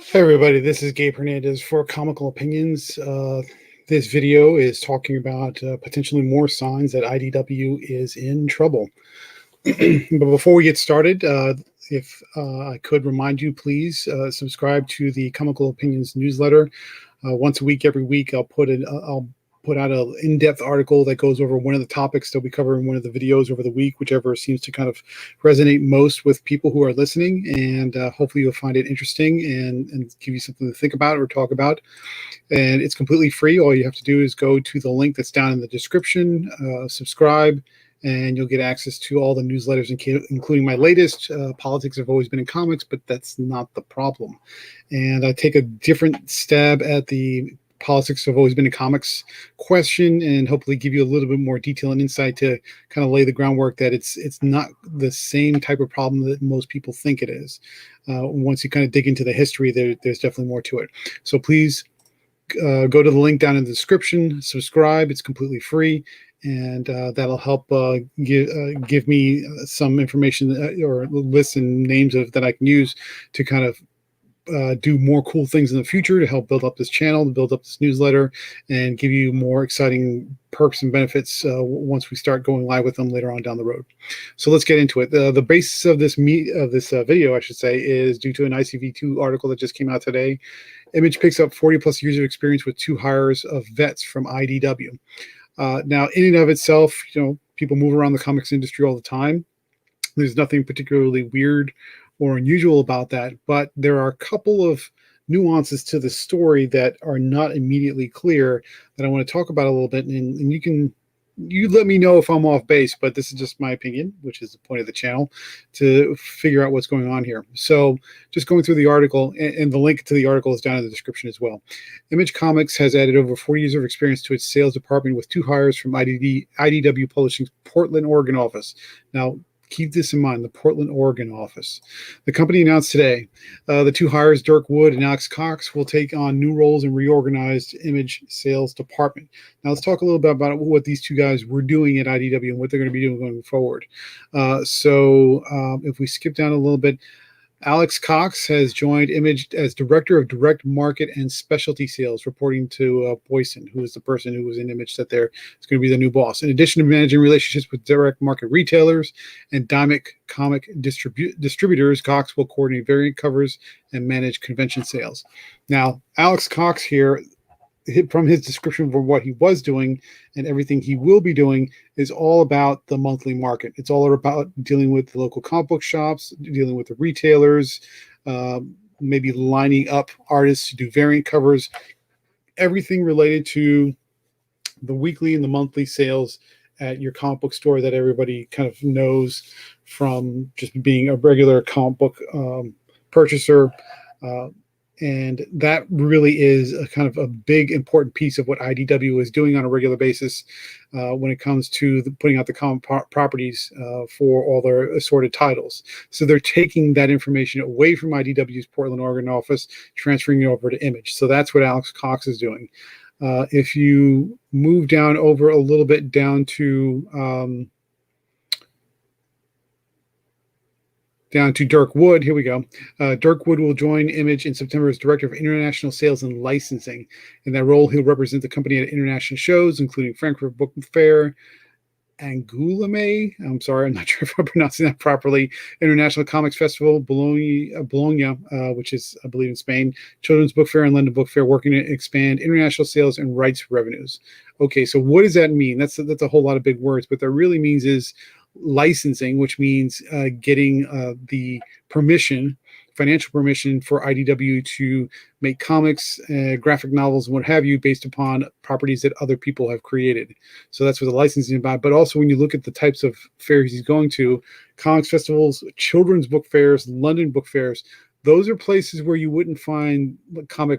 Hey everybody, this is Gabe Hernandez for Comical Opinions. This video is talking about potentially more signs that IDW is in trouble. But before we get started, if I could remind you, please subscribe to the Comical Opinions newsletter. Once a week, every week, I'll put out an in-depth article that goes over one of the topics that we cover in one of the videos over the week, whichever seems to kind of resonate most with people who are listening. And hopefully you'll find it interesting and give you something to think about or talk about. And it's completely free. All you have to do is go to the link that's down in the description, subscribe, and you'll get access to all the newsletters, including my latest. Politics have always been in comics, but that's not the problem. And I take a different stab at the politics have always been in comics question, and hopefully give you a little bit more detail and insight to kind of lay the groundwork that it's not the same type of problem that most people think it is. Once you kind of dig into the history, there's definitely more to it. So please go to the link down in the description, subscribe. It's completely free, and that'll help give me some information or lists and names that I can use to kind of do more cool things in the future to help build up this channel, to build up this newsletter, and give you more exciting perks and benefits once we start going live with them later on down the road. So let's get into it. The basis of this video, I should say, is due to an ICV2 article that just came out today. Image picks up 40 plus years of experience with 2 hires of vets from IDW. Now, in and of itself, people move around the comics industry all the time. There's nothing particularly weird or unusual about that, but there are a couple of nuances to the story that are not immediately clear that I want to talk about a little bit, and you let me know if I'm off base, but this is just my opinion, which is the point of the channel, to figure out what's going on here. So just going through the article, and the link to the article is down in the description as well. Image Comics has added over 40 years of experience to its sales department with 2 hires from IDW Publishing's Portland, Oregon office. Now, keep this in mind, the Portland, Oregon office. The company announced today the 2 hires, Dirk Wood and Alex Cox, will take on new roles in reorganized Image sales department. Now let's talk a little bit about what these 2 guys were doing at IDW and what they're going to be doing going forward. If we skip down a little bit, Alex Cox has joined Image as Director of Direct Market and Specialty Sales, reporting to Boyson, who is the person who was in Image that is going to be the new boss. In addition to managing relationships with direct market retailers and dynamic comic distributors, Cox will coordinate variant covers and manage convention sales. Now, Alex Cox here, from his description for what he was doing and everything he will be doing, is all about the monthly market. It's all about dealing with the local comic book shops, dealing with the retailers, maybe lining up artists to do variant covers, everything related to the weekly and the monthly sales at your comic book store that everybody kind of knows from just being a regular comic book purchaser. And that really is a kind of a big, important piece of what IDW is doing on a regular basis when it comes to putting out the comic properties for all their assorted titles. So they're taking that information away from IDW's Portland, Oregon office, transferring it over to Image. So that's what Alex Cox is doing. If you move down over a little bit down to Dirk Wood. Here we go. Dirk Wood will join Image in September as Director of International Sales and Licensing. In that role, he'll represent the company at international shows, including Frankfurt Book Fair, Angoulême, I'm sorry, I'm not sure if I'm pronouncing that properly, International Comics Festival, Bologna, which is, I believe, in Spain, Children's Book Fair and London Book Fair, working to expand international sales and rights revenues. Okay, so what does that mean? That's a whole lot of big words. What that really means is licensing, which means getting the permission, financial permission for IDW to make comics, graphic novels, and what have you, based upon properties that other people have created. So that's what the licensing is about. But also, when you look at the types of fairs he's going to, comics festivals, children's book fairs, London book fairs, those are places where you wouldn't find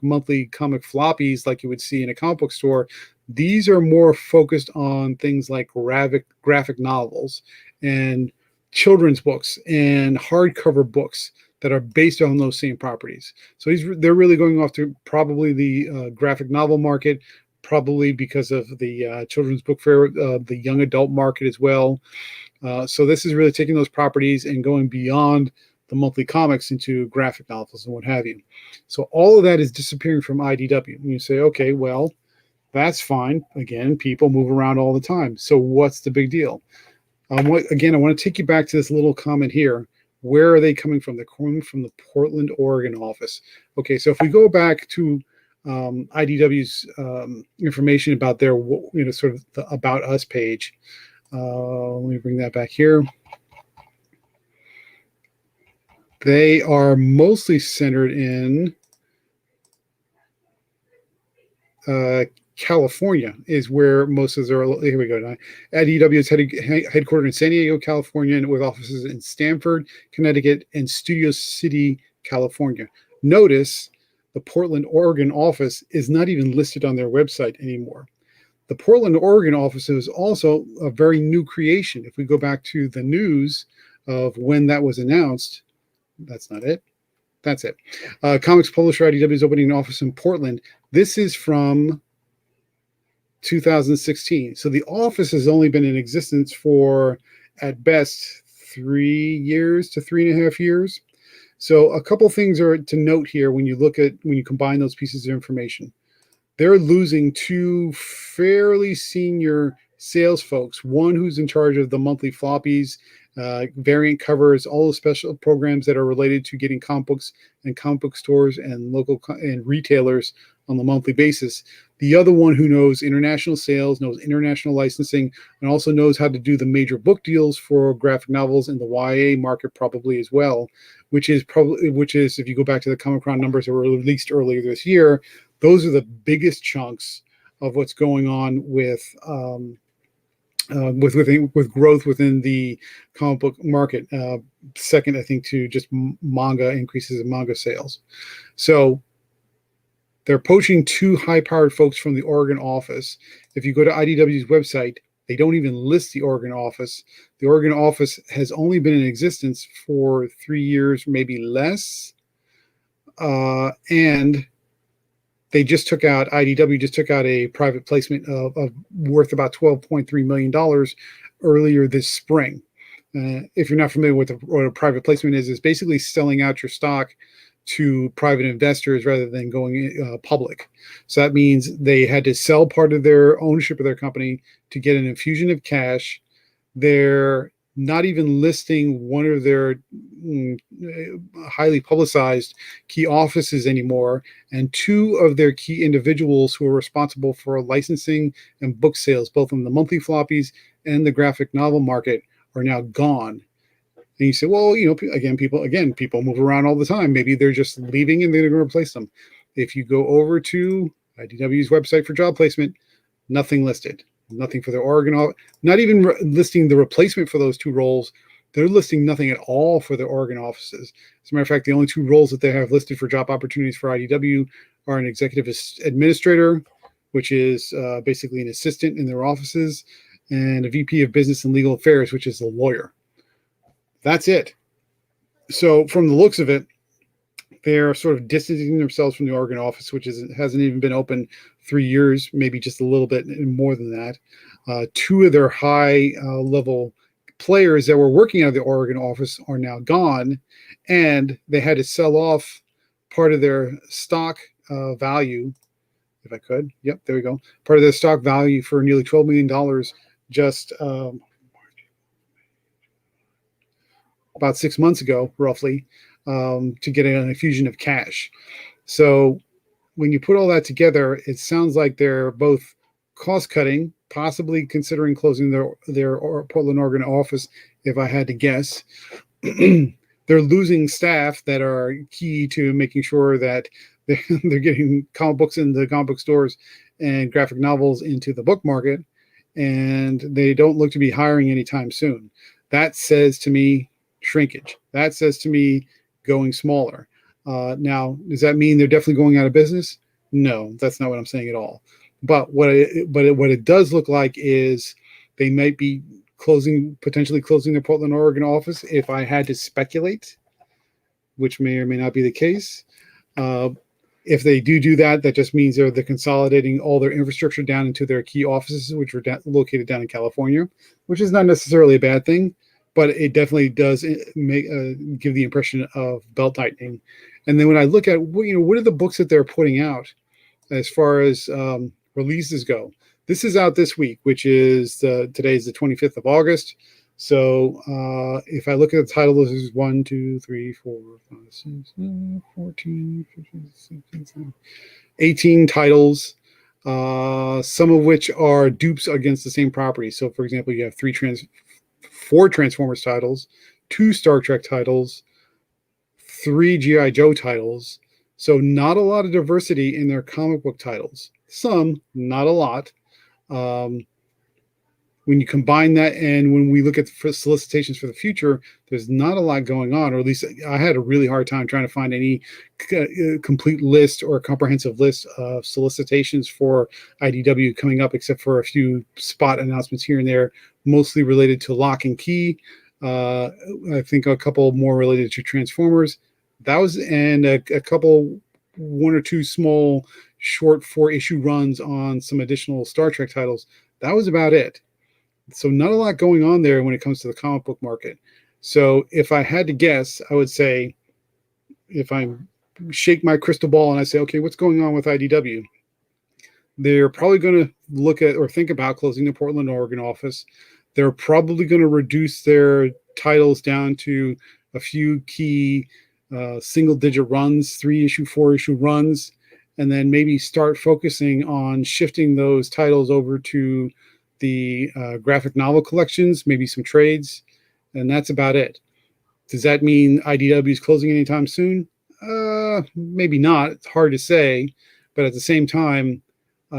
monthly comic floppies like you would see in a comic book store. These are more focused on things like graphic novels and children's books and hardcover books that are based on those same properties. So they're really going off to probably the graphic novel market, probably because of the children's book fair, the young adult market as well. So this is really taking those properties and going beyond the monthly comics into graphic novels and what have you. So all of that is disappearing from IDW. And you say, okay, well, that's fine. Again, people move around all the time. So what's the big deal? Again, I want to take you back to this little comment here. Where are they coming from? They're coming from the Portland, Oregon office. Okay, so if we go back to IDW's information about their, sort of the About Us page. Let me bring that back here. They are mostly centered in California is where most of their, here we go. IDW is headquartered in San Diego, California, and with offices in Stamford, Connecticut, and Studio City, California. Notice the Portland, Oregon office is not even listed on their website anymore. The Portland, Oregon office is also a very new creation. If we go back to the news of when that was announced, that's not it. That's it. Comics publisher IDW is opening an office in Portland. This is from 2016. So the office has only been in existence for, at best, 3 years to 3.5 years. So a couple things are to note here when you combine those pieces of information. They're losing 2 fairly senior sales folks, one who's in charge of the monthly floppies, variant covers, all the special programs that are related to getting comic books and comic book stores and local and retailers on the monthly basis. The other one who knows international sales, knows international licensing, and also knows how to do the major book deals for graphic novels in the YA market probably as well, which is if you go back to the Comic-Con numbers that were released earlier this year, those are the biggest chunks of what's going on with growth within the comic book market. Second, I think, to just manga increases in manga sales. So they're poaching 2 high-powered folks from the Oregon office. If you go to IDW's website, they don't even list the Oregon office. The Oregon office has only been in existence for 3 years, maybe less. And IDW just took out a private placement of worth about $12.3 million earlier this spring. If you're not familiar with what a private placement is, it's basically selling out your stock to private investors rather than going public. So that means they had to sell part of their ownership of their company to get an infusion of cash. They're not even listing one of their highly publicized key offices anymore, and 2 of their key individuals who are responsible for licensing and book sales, both in the monthly floppies and the graphic novel market, are now gone. And you say, well, people move around all the time. Maybe they're just leaving and they're going to replace them. If you go over to IDW's website for job placement, nothing listed. Nothing for the Oregon, not even listing the replacement for those 2 roles. They're listing nothing at all for the Oregon offices. As a matter of fact, the only 2 roles that they have listed for job opportunities for IDW are an executive administrator, which is basically an assistant in their offices, and a VP of business and legal affairs, which is a lawyer. That's it. So from the looks of it, they're sort of distancing themselves from the Oregon office, which hasn't even been open 3 years, maybe just a little bit more than that. 2 of their high level players that were working out of the Oregon office are now gone, and they had to sell off part of their stock value. If I could, yep, there we go. Part of their stock value for nearly $12 million just about 6 months ago, roughly, to get an infusion of cash. So when you put all that together, it sounds like they're both cost cutting, possibly considering closing their Portland, Oregon office, if I had to guess. They're losing staff that are key to making sure that they're getting comic books in the comic book stores and graphic novels into the book market, and they don't look to be hiring anytime soon. That says to me shrinkage. That says to me going smaller. Now, does that mean they're definitely going out of business? No, that's not what I'm saying at all. But what it does look like is they might be potentially closing their Portland, Oregon office, if I had to speculate, which may or may not be the case. If they do that, that just means they're consolidating all their infrastructure down into their key offices, which are located down in California, which is not necessarily a bad thing. but it definitely does make give the impression of belt tightening. And then when I look at what are the books that they're putting out as far as releases go, this is out this week, which is today's the 25th of August. So if I look at the title, this is 1, 2, 3, 4, 5, 6, 7, 14, 15, 16, 17, 18 titles, some of which are dupes against the same property. So, for example, you have 4 Transformers titles, 2 Star Trek titles, 3 G.I. Joe titles. So not a lot of diversity in their comic book titles. Some, not a lot. When you combine that and when we look at the solicitations for the future, there's not a lot going on, or at least I had a really hard time trying to find any complete list or comprehensive list of solicitations for IDW coming up, except for a few spot announcements here and there, mostly related to Lock and Key. I think a couple more related to Transformers. That was, and a couple, 1 or 2 small short 4-issue runs on some additional Star Trek titles. That was about it. So not a lot going on there when it comes to the comic book market. So if I had to guess, I would say, if I shake my crystal ball and I say, okay, what's going on with IDW? They're probably going to look at or think about closing the Portland, Oregon office. They're probably going to reduce their titles down to a few key single-digit runs, 3-issue, 4-issue runs, and then maybe start focusing on shifting those titles over to the graphic novel collections, maybe some trades, and that's about it. Does that mean IDW is closing anytime soon? Maybe not. It's hard to say, but at the same time,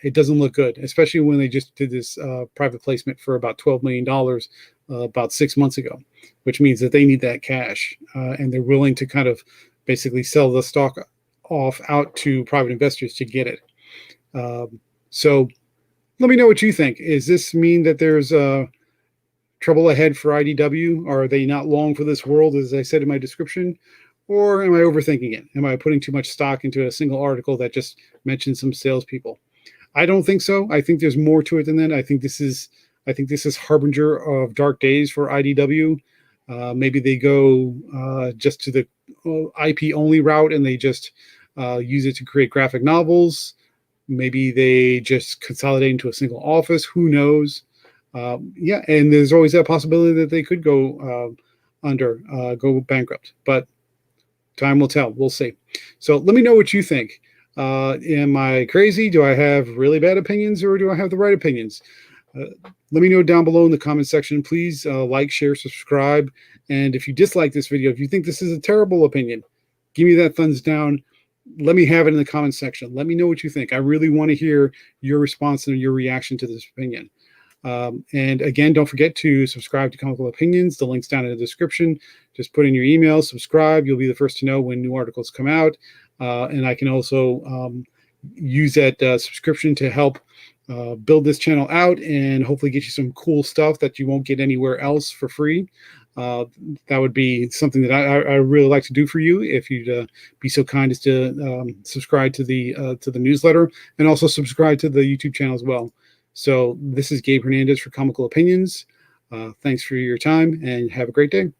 it doesn't look good, especially when they just did this private placement for about $12 million about 6 months ago, which means that they need that cash, and they're willing to kind of basically sell the stock off out to private investors to get it. So let me know what you think. Does this mean that there's trouble ahead for IDW? Are they not long for this world, as I said in my description? Or am I overthinking it? Am I putting too much stock into a single article that just mentions some salespeople? I don't think so. I think there's more to it than that. I think this is harbinger of dark days for IDW. Maybe they go just to the IP only route and they just use it to create graphic novels. Maybe they just consolidate into a single office. Who knows? Yeah, and there's always that possibility that they could go go bankrupt. But time will tell. We'll see. So let me know what you think. Am I crazy? Do I have really bad opinions, or do I have the right opinions? Let me know down below in the comment section. Please like, share, subscribe. And if you dislike this video, if you think this is a terrible opinion, give me that thumbs down. Let me have it in the comment section. Let me know what you think. I really want to hear your response and your reaction to this opinion. And again, don't forget to subscribe to Comical Opinions. The link's down in the description. Just put in your email, subscribe. You'll be the first to know when new articles come out. And I can also use that subscription to help build this channel out and hopefully get you some cool stuff that you won't get anywhere else for free. That would be something that I really like to do for you if you'd be so kind as to subscribe to the newsletter and also subscribe to the YouTube channel as well. So this is Gabe Hernandez for Comical Opinions. Thanks for your time and have a great day.